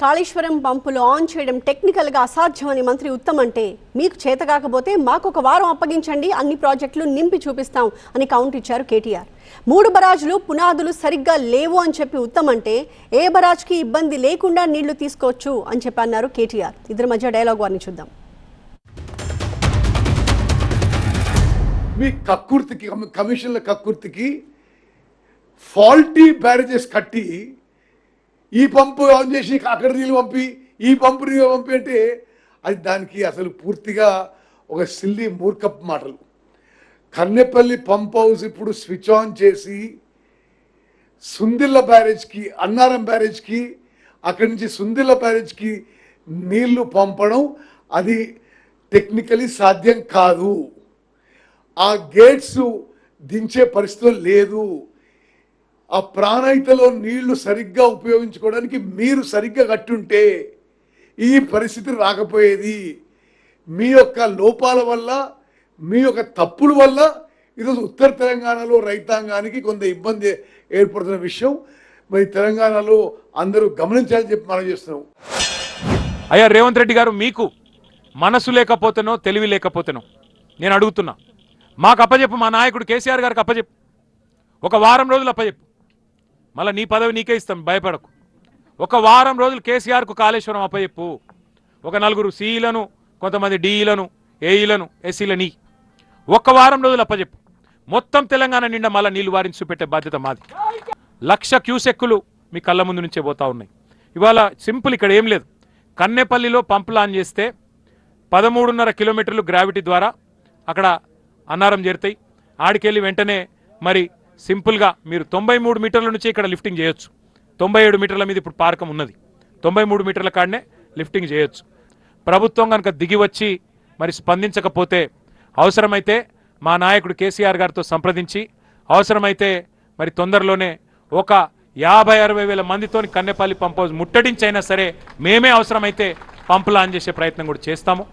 కాళేశ్వరం పంపులు ఆన్ చేయడం టెక్నికల్గా అసాధ్యమని మంత్రి ఉత్తమ్ అంటే మీకు చేతకాకపోతే మాకు ఒక వారం అప్పగించండి, అన్ని ప్రాజెక్టులు నింపి చూపిస్తాం అని కౌంట్ ఇచ్చారు కేటీఆర్. 3 బరాజులు పునాదులు సరిగ్గా లేవు అని చెప్పి ఉత్తమ్ అంటే ఏ బరాజ్కి ఇబ్బంది లేకుండా నీళ్లు తీసుకోవచ్చు అని చెప్పి అన్నారు కేటీఆర్. ఇద్దరి మధ్య డైలాగ్ వారిని చూద్దాం. మీ కక్కుర్తికి కమిషన్ల కక్కుర్తికి ఫాల్టీ బ్యారేజెస్ కట్టి ఈ పంపు ఆన్ చేసి అక్కడ నీళ్ళు పంపి ఈ పంపు నీళ్ళు పంపి అంటే అది దానికి అసలు పూర్తిగా ఒక సిల్లీ మూర్ఖపు మాటలు. కన్నెపల్లి పంప్ హౌస్ ఇప్పుడు స్విచ్ ఆన్ చేసి సుందిల్ల బ్యారేజ్కి, అన్నారం బ్యారేజ్కి, అక్కడి నుంచి సుందిల్ల బ్యారేజ్కి నీళ్లు పంపడం అది టెక్నికలీ సాధ్యం కాదు. ఆ గేట్స్ దించే పరిస్థితి లేదు. ఆ ప్రాణహితలో నీళ్లు సరిగ్గా ఉపయోగించుకోవడానికి మీరు సరిగ్గా కట్టుంటే ఈ పరిస్థితి రాకపోయేది. మీ యొక్క లోపాల వల్ల, మీ యొక్క తప్పుల వల్ల ఈరోజు ఉత్తర తెలంగాణలో రైతాంగానికి కొంత ఇబ్బంది ఏర్పడుతున్న విషయం మరి తెలంగాణలో అందరూ గమనించాలని చెప్పి మనం చేస్తున్నాం. అయ్యా రేవంత్ రెడ్డి గారు, మీకు మనసు లేకపోతేనో తెలివి లేకపోతేనో నేను అడుగుతున్నా, మాకు అప్పచెప్పు, మా నాయకుడు కేసీఆర్ గారికి అప్పచెప్పు, ఒక వారం రోజులు అప్పచెప్పు, మళ్ళీ నీ పదవి నీకే ఇస్తాం, భయపడకు. ఒక వారం రోజులు కేసీఆర్కు కాళేశ్వరం అప్పచెప్పు, ఒక 4 సిఈలను, కొంతమంది డిఈలను, ఏఈలను, ఎస్సీలని ఒక్క వారం రోజులు అప్పచెప్పు. మొత్తం తెలంగాణ నిండా మళ్ళీ నీళ్లు వారించి చూపెట్టే బాధ్యత మాది. 1,00,000 క్యూసెక్కులు మీ కళ్ళ ముందు నుంచే పోతా ఉన్నాయి. ఇవాళ సింపుల్, ఇక్కడ ఏం లేదు. కన్నెపల్లిలో పంపు లాంచ్ చేస్తే 13.5 కిలోమీటర్లు గ్రావిటీ ద్వారా అక్కడ అన్నారం చేరుతాయి. ఆడికెళ్ళి వెంటనే మరి సింపుల్గా మీరు 93 మీటర్ల నుంచి ఇక్కడ లిఫ్టింగ్ చేయొచ్చు. 97 మీటర్ల మీద ఇప్పుడు పార్కం ఉన్నది. 93 మీటర్ల కాడనే లిఫ్టింగ్ చేయొచ్చు. ప్రభుత్వం కనుక దిగి వచ్చి మరి స్పందించకపోతే అవసరమైతే మా నాయకుడు కేసీఆర్ గారితో సంప్రదించి అవసరమైతే మరి తొందరలోనే ఒక 50-60 వేల మందితోని కన్నెపల్లి పంప్ హౌస్ ముట్టడించైనా సరే మేమే అవసరమైతే పంపు లాంచ్ చేసే ప్రయత్నం కూడా చేస్తాము.